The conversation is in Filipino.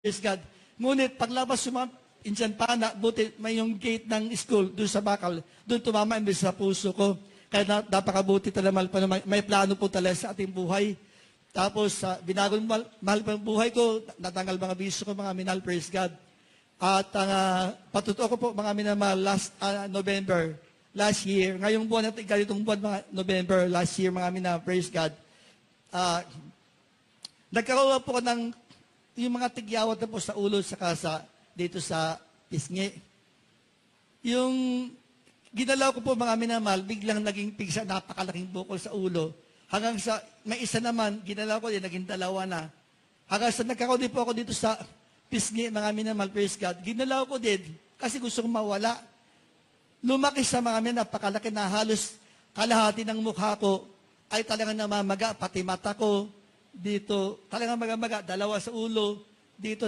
Praise God. Ngunit paglabas yung mga insan pana, buti may yung gate ng school doon sa bakal, doon tumama imbes sa puso ko. Kaya napakabuti talaga, may plano po talaga sa ating buhay. Tapos, binago mahal pa ang buhay ko, natanggal mga bisyo ko, mga minal, praise God. At patutuo ko po, mga minamahal, last November, last year, ngayong buwan natin, ganitong buwan, mga November, last year, mga minamahal, praise God. Nagkaroon po ko ng yung mga tigyawat na po sa ulo sa dito sa pisngi. Yung ginalaw ko po mga minamahal, biglang naging pigsa, napakalaking bukol sa ulo. Hanggang sa, may isa naman, ginalaw ko din, naging dalawa na. Hanggang sa nagkakaroon din po ako dito sa pisngi, mga minamahal, praise God. Ginalaw ko din, kasi gusto kong mawala. Lumaki sa mga minamahal, napakalaki na halos kalahati ng mukha ko ay talagang namamaga, pati mata ko dito, talagang maga-maga, dalawa sa ulo, dito,